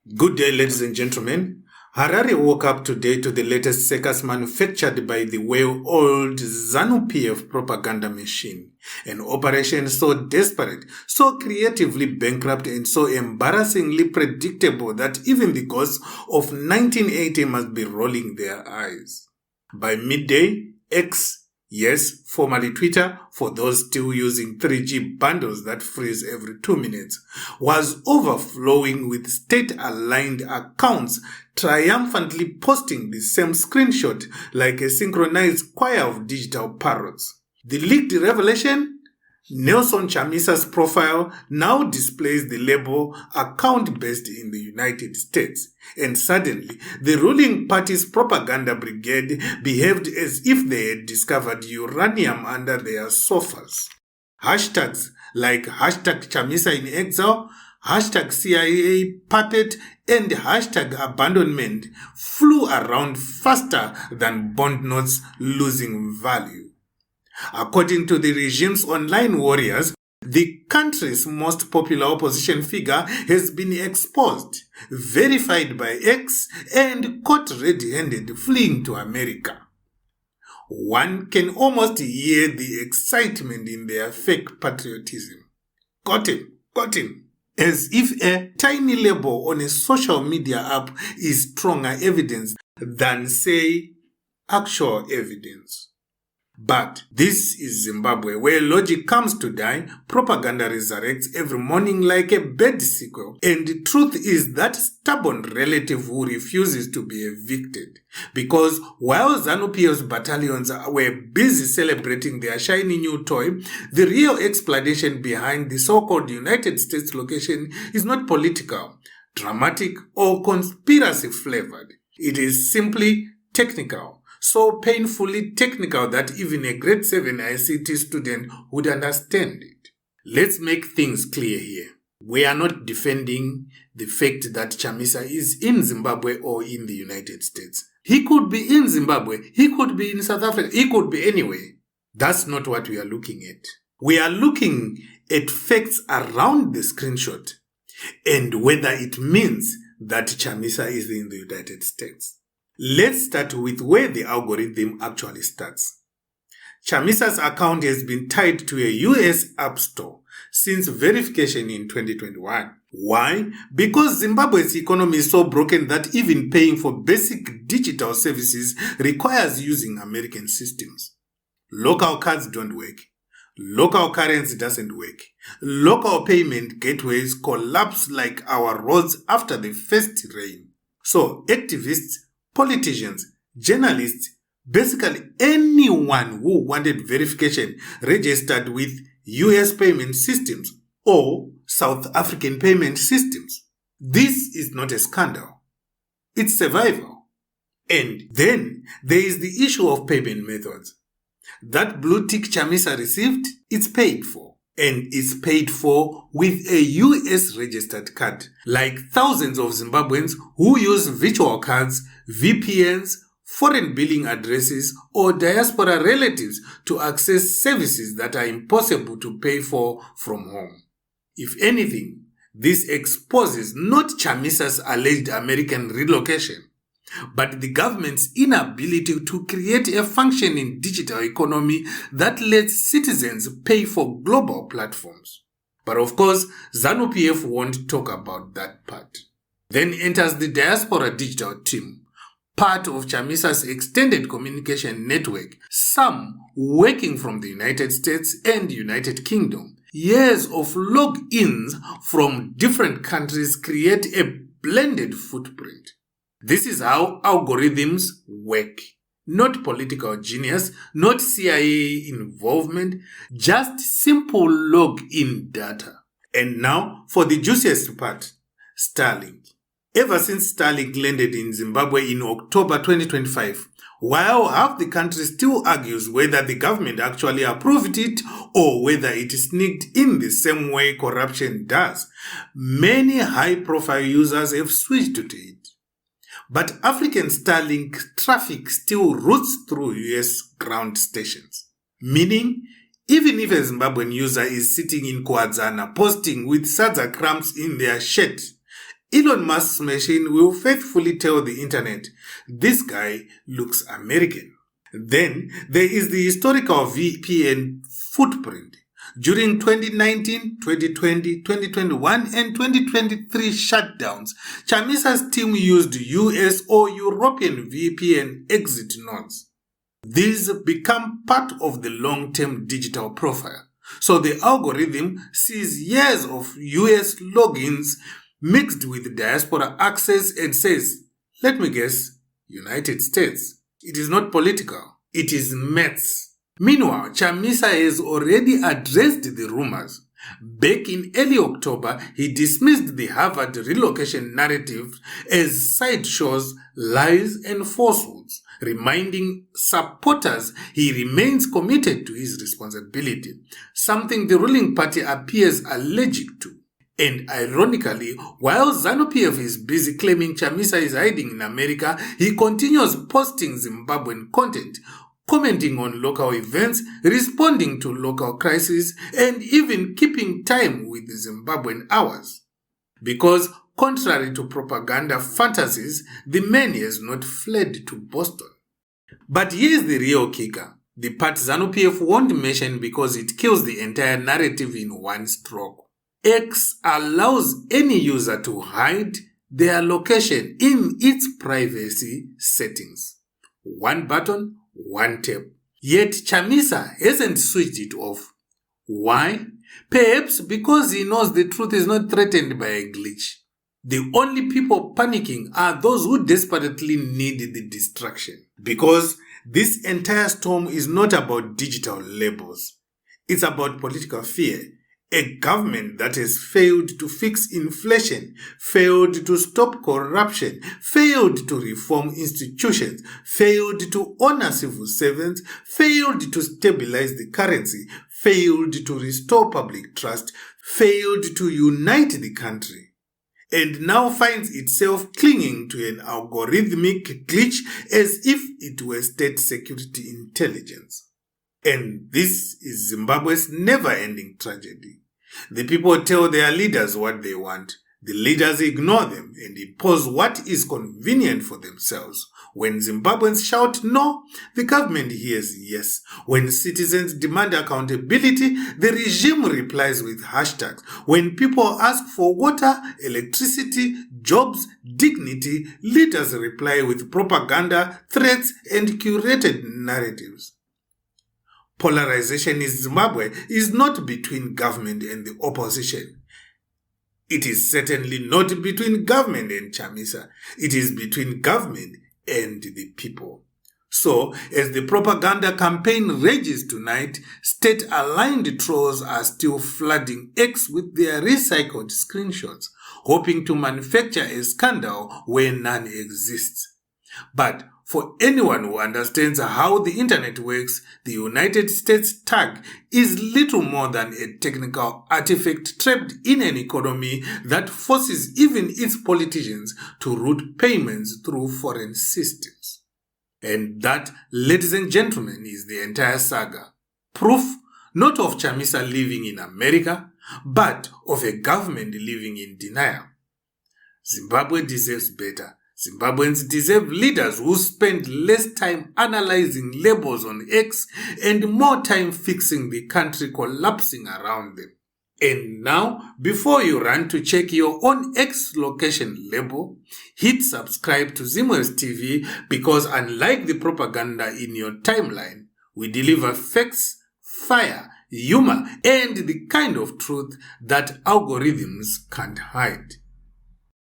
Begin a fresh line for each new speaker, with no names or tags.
Good day, ladies and gentlemen. Harare woke up today to the latest circus manufactured by the well-oiled ZANUPF propaganda machine. An operation so desperate, so creatively bankrupt, and so embarrassingly predictable that even the ghosts of 1980 must be rolling their eyes. By midday, X, yes, formerly Twitter, for those still using 3G bundles that freeze every 2 minutes, was overflowing with state-aligned accounts triumphantly posting the same screenshot like a synchronized choir of digital parrots. The leaked revelation? Nelson Chamisa's profile now displays the label account based in the United States, and suddenly the ruling party's propaganda brigade behaved as if they had discovered uranium under their sofas. Hashtags like hashtag Chamisa in exile, hashtag CIA puppet, and hashtag abandonment flew around faster than bond notes losing value. According to the regime's online warriors, the country's most popular opposition figure has been exposed, verified by X, and caught red-handed fleeing to America. One can almost hear the excitement in their fake patriotism. Got him. As if a tiny label on a social media app is stronger evidence than, say, actual evidence. But this is Zimbabwe, where logic comes to die, propaganda resurrects every morning like a bad sequel, and the truth is that stubborn relative who refuses to be evicted. Because while ZANUPF's battalions were busy celebrating their shiny new toy, the real explanation behind the so-called United States location is not political, dramatic, or conspiracy-flavored. It is simply technical. So painfully technical that even a grade 7 ICT student would understand it. Let's make things clear here. We are not defending the fact that Chamisa is in Zimbabwe or in the United States. He could be in Zimbabwe, he could be in South Africa, he could be anywhere. That's not what we are looking at. We are looking at facts around the screenshot and whether it means that Chamisa is in the United States. Let's start with where the algorithm actually starts. Chamisa's account has been tied to a US App Store since verification in 2021. Why? Because Zimbabwe's economy is so broken that even paying for basic digital services requires using American systems. Local cards don't work. Local currency doesn't work. Local payment gateways collapse like our roads after the first rain. So activists, politicians, journalists, basically anyone who wanted verification registered with US payment systems or South African payment systems. This is not a scandal. It's survival. And then there is the issue of payment methods. That blue tick Chamisa received, it's paid for. And it's paid for with a US registered card, like thousands of Zimbabweans who use virtual cards, VPNs, foreign billing addresses, or diaspora relatives to access services that are impossible to pay for from home. If anything, this exposes not Chamisa's alleged American relocation, but the government's inability to create a functioning digital economy that lets citizens pay for global platforms. But of course, ZANUPF won't talk about that part. Then enters the Diaspora digital team, part of Chamisa's extended communication network, some working from the United States and United Kingdom. Years of logins from different countries create a blended footprint. This is how algorithms work. Not political genius, not CIA involvement, just simple login data. And now for the juiciest part, Starlink. Ever since Starlink landed in Zimbabwe in October 2025, while half the country still argues whether the government actually approved it or whether it sneaked in the same way corruption does, many high-profile users have switched to it. But African Starlink traffic still routes through US ground stations. Meaning, even if a Zimbabwean user is sitting in Kwadzana posting with sadza crumbs in their shirt, Elon Musk's machine will faithfully tell the internet, this guy looks American. Then there is the historical VPN footprint. During 2019, 2020, 2021 and 2023 shutdowns, Chamisa's team used US or European VPN exit nodes. These become part of the long-term digital profile. So the algorithm sees years of US logins mixed with diaspora access and says, let me guess, United States. It is not political. It is maths. Meanwhile, Chamisa has already addressed the rumors. Back in early October, he dismissed the Harvard relocation narrative as sideshows, lies and falsehoods, reminding supporters he remains committed to his responsibility, something the ruling party appears allergic to. And ironically, while ZANUPF is busy claiming Chamisa is hiding in America, he continues posting Zimbabwean content, commenting on local events, responding to local crises, and even keeping time with the Zimbabwean hours. Because, contrary to propaganda fantasies, the man has not fled to Boston. But here's the real kicker. The part ZANUPF won't mention because it kills the entire narrative in one stroke. X allows any user to hide their location in its privacy settings. One button, one tap. Yet Chamisa hasn't switched it off. Why? Perhaps because he knows the truth is not threatened by a glitch. The only people panicking are those who desperately need the distraction. Because this entire storm is not about digital labels. It's about political fear. A government that has failed to fix inflation, failed to stop corruption, failed to reform institutions, failed to honor civil servants, failed to stabilize the currency, failed to restore public trust, failed to unite the country, and now finds itself clinging to an algorithmic glitch as if it were state security intelligence. And this is Zimbabwe's never-ending tragedy. The people tell their leaders what they want. The leaders ignore them and impose what is convenient for themselves. When Zimbabweans shout no, the government hears yes. When citizens demand accountability, the regime replies with hashtags. When people ask for water, electricity, jobs, dignity, leaders reply with propaganda, threats, and curated narratives. Polarization in Zimbabwe is not between government and the opposition. It is certainly not between government and Chamisa. It is between government and the people. So, as the propaganda campaign rages tonight, state-aligned trolls are still flooding X with their recycled screenshots, hoping to manufacture a scandal where none exists. But for anyone who understands how the internet works, the United States tag is little more than a technical artifact trapped in an economy that forces even its politicians to route payments through foreign systems. And that, ladies and gentlemen, is the entire saga. Proof not of Chamisa living in America, but of a government living in denial. Zimbabwe deserves better. Zimbabweans deserve leaders who spend less time analyzing labels on X and more time fixing the country collapsing around them. And now, before you run to check your own X location label, hit subscribe to Zimwaves TV because unlike the propaganda in your timeline, we deliver facts, fire, humor, and the kind of truth that algorithms can't hide.